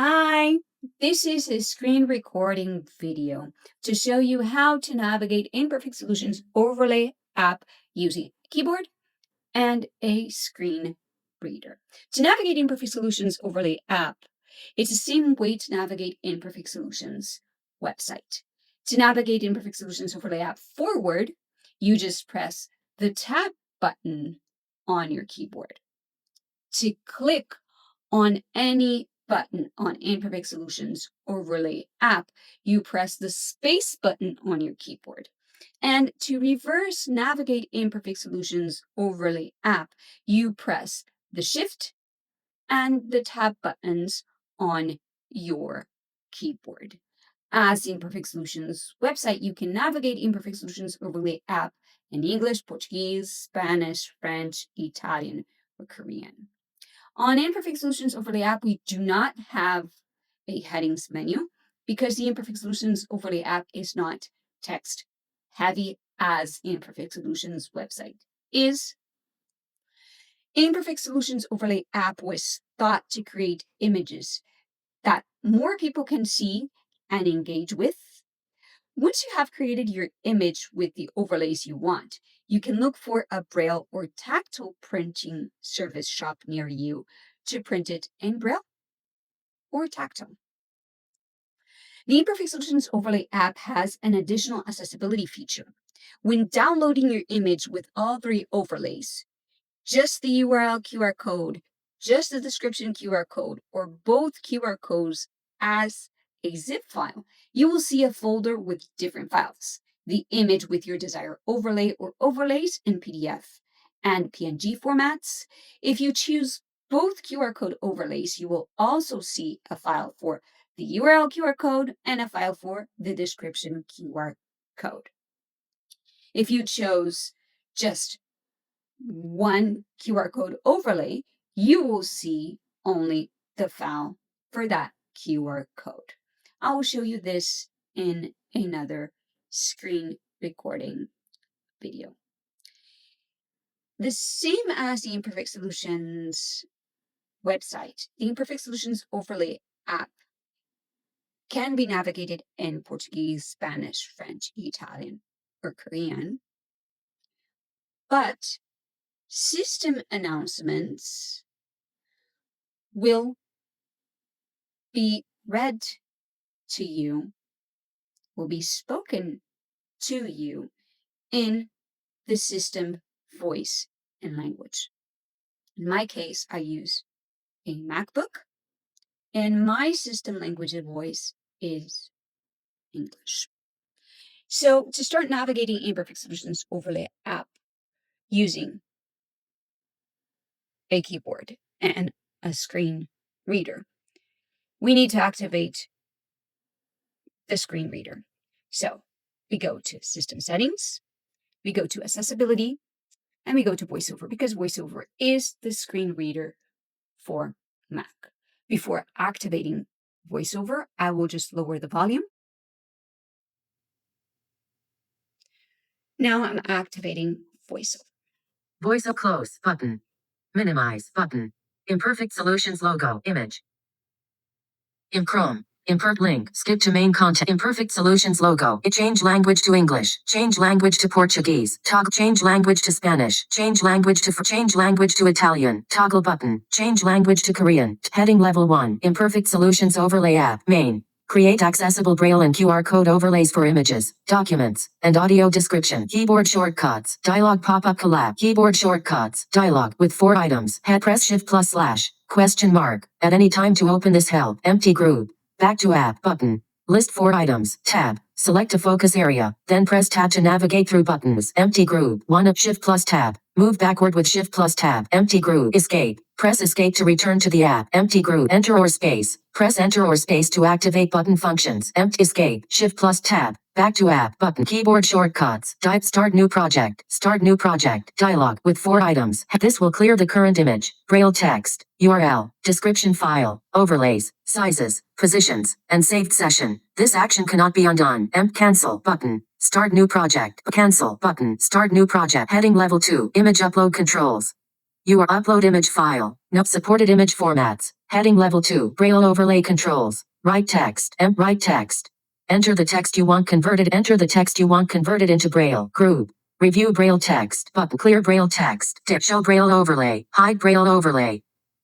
Hi, this is a screen recording video to show you how to navigate Imperfect Solutions Overlay App using a keyboard and a screen reader. To navigate Imperfect Solutions Overlay App, it's the same way to navigate Imperfect Solutions website. To navigate Imperfect Solutions Overlay App forward, you just press the Tab button on your keyboard. To click on any button on Imperfect Solutions Overlay App, you press the space button on your keyboard. And to reverse navigate Imperfect Solutions Overlay App, you press the Shift and the Tab buttons on your keyboard. As the Imperfect Solutions website, you can navigate Imperfect Solutions Overlay App in English, Portuguese, Spanish, French, Italian, or Korean. On Imperfect Solutions Overlay App, we do not have a headings menu because the Imperfect Solutions Overlay App is not text heavy as Imperfect Solutions website is. Imperfect Solutions Overlay App was thought to create images that more people can see and engage with. Once you have created your image with the overlays you want, you can look for a Braille or tactile printing service shop near you to print it in Braille or tactile. The Imperfect Solutions Overlay App has an additional accessibility feature. When downloading your image with all three overlays, just the URL QR code, just the description QR code, or both QR codes as a zip file, you will see a folder with different files. The image with your desired overlay or overlays in PDF and PNG formats. If you choose both QR code overlays, you will also see a file for the URL QR code and a file for the description QR code. If you chose just one QR code overlay, you will see only the file for that QR code. I will show you this in another screen recording video. The same as the Imperfect Solutions website, the Imperfect Solutions Overlay App can be navigated in Portuguese, Spanish, French, Italian, or Korean, but system announcements will be read to you, will be spoken to you in the system voice and language. In my case, I use a MacBook, and my system language and voice is English. So to start navigating Imperfect Solutions Overlay App using a keyboard and a screen reader, we need to activate the screen reader. So we go to System Settings, we go to Accessibility, and we go to VoiceOver because VoiceOver is the screen reader for Mac. Before activating VoiceOver, I will just lower the volume. Now I'm activating VoiceOver. VoiceOver close button. Minimize button. Imperfect Solutions logo image. In Chrome. Imperfect link. Skip to main content. Imperfect Solutions logo. Change language to English. Change language to Portuguese. Toggle. Change language to Spanish. Change language to Change language to Italian. Toggle button. Change language to Korean. Heading level 1. Imperfect Solutions Overlay App. Main. Create accessible Braille and QR code overlays for images, documents, and audio description. Keyboard shortcuts. Dialog pop-up collab. Keyboard shortcuts. Dialog with 4 items. Head press shift plus slash. Question mark. At any time to open this help. Empty group. Back to app button. List 4 items. Tab. Select a focus area. Then press tab to navigate through buttons. Empty group. 1 up shift plus tab. Move backward with shift plus tab. Empty group. Escape. Press escape to return to the app. Empty group. Enter or space. Press enter or space to activate button functions. Empty escape. Shift plus tab. Back to app button. Keyboard shortcuts. Type start new project. Start new project. Dialog with 4 items. This will clear the current image. Braille text. URL. Description file. Overlays. Sizes. Positions. And saved session. This action cannot be undone. Cancel button. Start new project. Cancel button. Start new project. Heading level 2. Image upload controls. Your upload image file. No supported image formats. Heading level 2. Braille overlay controls. Write text. Write text. Enter the text you want converted. Enter the text you want converted into Braille. Group. Review Braille text. Button. Clear Braille text. Show Braille overlay. Hide Braille overlay.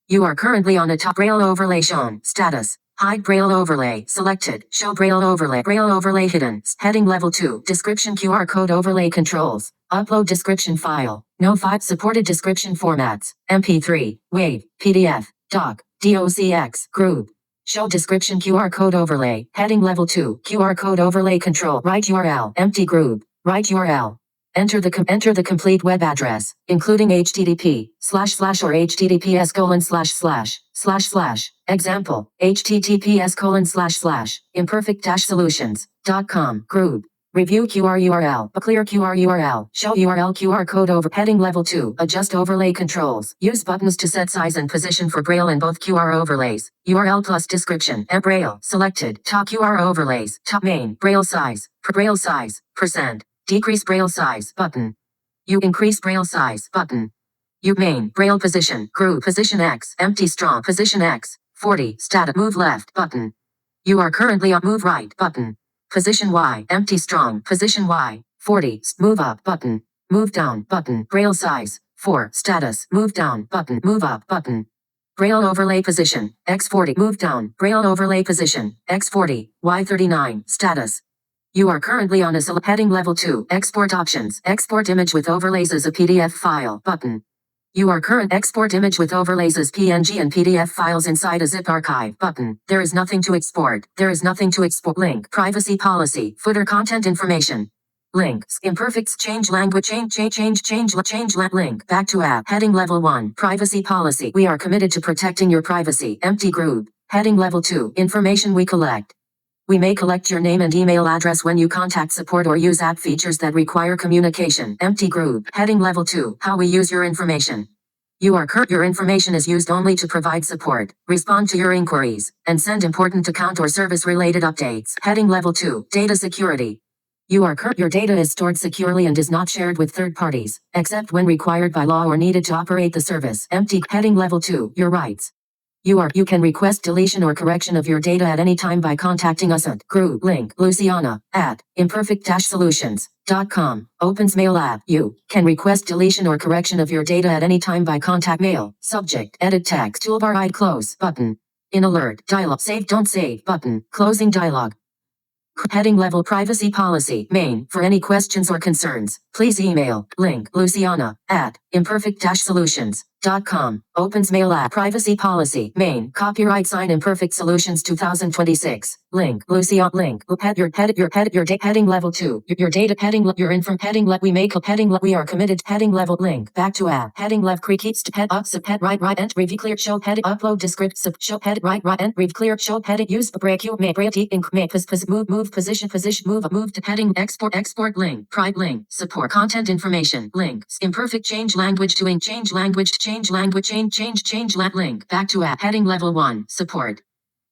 You are currently on a top Braille overlay shown. Status. Hide Braille overlay. Selected. Show Braille overlay. Braille overlay hidden. Heading level 2. Description QR code overlay controls. Upload description file. No 5 supported description formats. MP3, WAV, PDF, DOC, DOCX, group. Show description QR code overlay. Heading level 2. QR code overlay control. Write URL. Empty group. Write URL. Enter the complete web address, including http // or https://// Example, https:// imperfect-solutions.com group. Review QR URL. A clear QR URL. Show URL QR code over. Heading level 2. Adjust overlay controls. Use buttons to set size and position for Braille and both QR overlays. URL plus description. Braille. Selected. Top QR overlays. Top main. Braille size. Braille size. %. Decrease Braille size. Button. You increase Braille size. Button. You main. Braille position. Group. Position X. Empty strong. Position X. 40. Status. Move left. Button. You are currently on move right. Button. Position Y. Empty strong. Position Y. 40. Move up. Button. Move down. Button. Braille size. 4. Status. Move down. Button. Move up. Button. Braille overlay position. X40. Move down. Braille overlay position. X40. Y39. Status. You are currently on a heading level 2. Export options. Export image with overlays as a PDF file. Button. You are current export image with overlays as PNG and PDF files inside a zip archive. Button. There is nothing to export. There is nothing to export. Link. Privacy policy. Footer content information. Links. Imperfects. Change language. Change link. Back to app. Heading level 1. Privacy policy. We are committed to protecting your privacy. Empty group. Heading level 2. Information we collect. We may collect your name and email address when you contact support or use app features that require communication. Empty group. Heading level 2. How we use your information. Your information is used only to provide support, respond to your inquiries, and send important account or service related updates. Heading level 2. Data security. Your data is stored securely and is not shared with third parties, except when required by law or needed to operate the service. Empty. Heading level 2. Your rights. You can request deletion or correction of your data at any time by contacting us at group link Luciana at imperfect-solutions.com. Opens mail app. You can request deletion or correction of your data at any time by contact mail. Subject. Edit text. Toolbar. Hide close button. In alert. Dialog. Save don't save button. Closing dialog. Heading level privacy policy. Main. For any questions or concerns, please email link Luciana at imperfect-solutions.com. Opens mail app. Privacy policy. Main. Copyright sign Imperfect Solutions 2026. Link Luciana. Link. Heading level 2. Your data heading your info heading we make a heading we are committed heading level link back to app heading left keeps to head up sub head right and review clear show heading upload descript sub show head right and review clear show heading use break you may break ink may move position move to heading export link pride link support content information links imperfect change language to ink change language change link back to app heading level 1 support.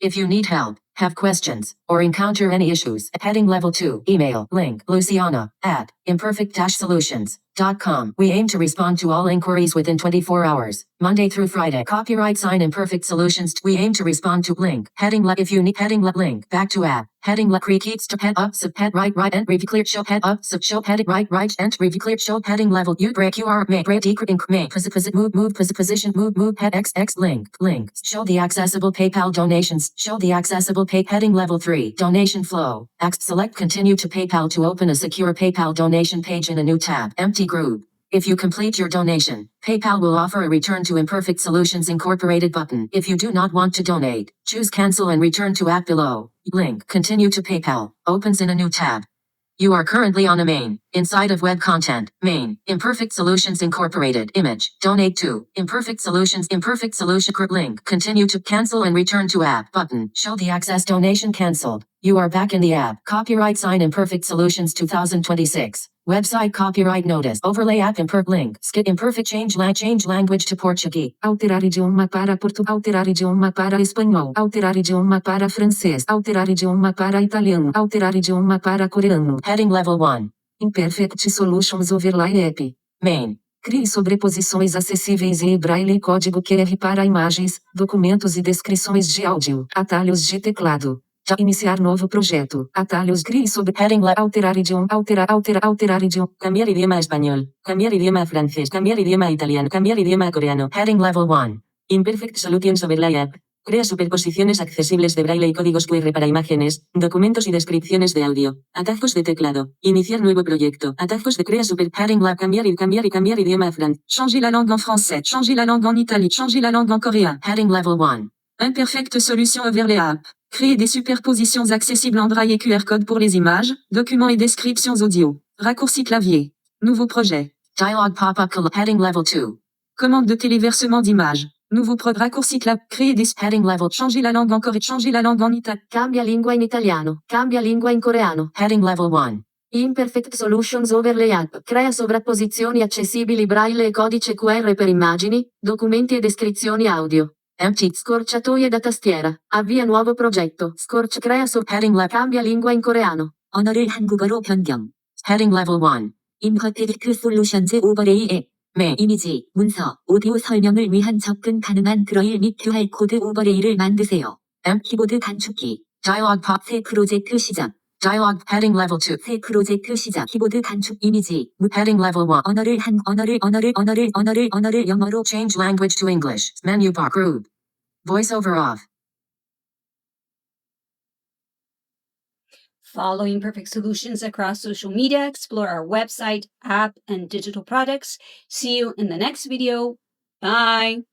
If you need help, have questions, or encounter any issues, heading level 2, email link Luciana at imperfect-solutions.com. We aim to respond to all inquiries within 24 hours, Monday through Friday. Copyright sign Imperfect Solutions. We aim to respond to link heading if you need heading link back to app heading keeps to head up sub head right and review clear show head up sub show heading right and review clear show heading level you break QR may break decrease may move position move head x link show the accessible PayPal donations show the accessible pay heading level 3 donation flow select continue to PayPal to open a secure PayPal donation page in a new tab empty group. If you complete your donation, PayPal will offer a return to Imperfect Solutions Incorporated button. If you do not want to donate, choose cancel and return to app below. Link continue to PayPal opens in a new tab. You are currently on a main, inside of web content, main, Imperfect Solutions Incorporated, image, donate to, Imperfect Solution, link, continue to cancel and return to app, button, show the access donation canceled. You are back in the app. Copyright sign Imperfect Solutions 2026. Website copyright notice. Overlay app link. Skip imperfect change language to Portuguese. Alterar idioma para português. Alterar idioma para espanhol. Alterar idioma para francês. Alterar idioma para italiano. Alterar idioma para coreano. Heading level 1. Imperfect Solutions Overlay App. Main. Crie sobreposições acessíveis e Braille e código QR para imagens, documentos e descrições de áudio. Atalhos de teclado. Já iniciar novo projeto. Atalhos. Crie sobre heading alterar idioma. Alterar idioma. Cambiar idioma espanhol. Cambiar idioma francês. Cambiar idioma italiano. Cambiar idioma coreano. Heading level 1. Imperfect Solutions Overlay App. Crea superposiciones accesibles de braille y códigos QR para imágenes, documentos y descripciones de audio. Atajos de teclado. Iniciar nuevo proyecto. Atajos de crea super heading lab. Cambiar idioma Changer la langue en français. Changer la langue en italien. Changer la langue en coréen. Heading level 1. Imperfect Solutions Overlay App. Créer des superpositions accessibles en braille et QR code pour les images, documents et descriptions audio. Raccourci clavier. Nouveau projet. Dialog pop-up. Heading level 2. Commande de téléversement d'images. Nouveau raccourci clap. Créer des heading level. Changer la langue en coréen. Changer la langue en italien. Cambia lingua in italiano. Cambia lingua in coreano. Heading level 1. Imperfect Solutions Overlay App. Crea sovrapposizioni accessibili braille e codice QR per immagini, documenti e descrizioni audio. Empty. Scorciatoie da tastiera. Avvia nuovo progetto. Crea heading level. Cambia lingua in coreano. 언어를 한국어로 변경. Heading level 1. Imperfect Solutions Overlay App. 이미지, 문서, 오디오 설명을 위한 접근 가능한 브러일 및 QR코드 오버레이를 만드세요. 키보드 단축키. Dialog pop. 새 프로젝트 시작. Dialog heading level 2. 새 프로젝트 시작. 키보드 단축 이미지. Heading level 1. 언어를 영어로 change language to English. Menu bar group. Voiceover off. Follow Imperfect Solutions across social media, explore our website, app, and digital products. See you in the next video. Bye.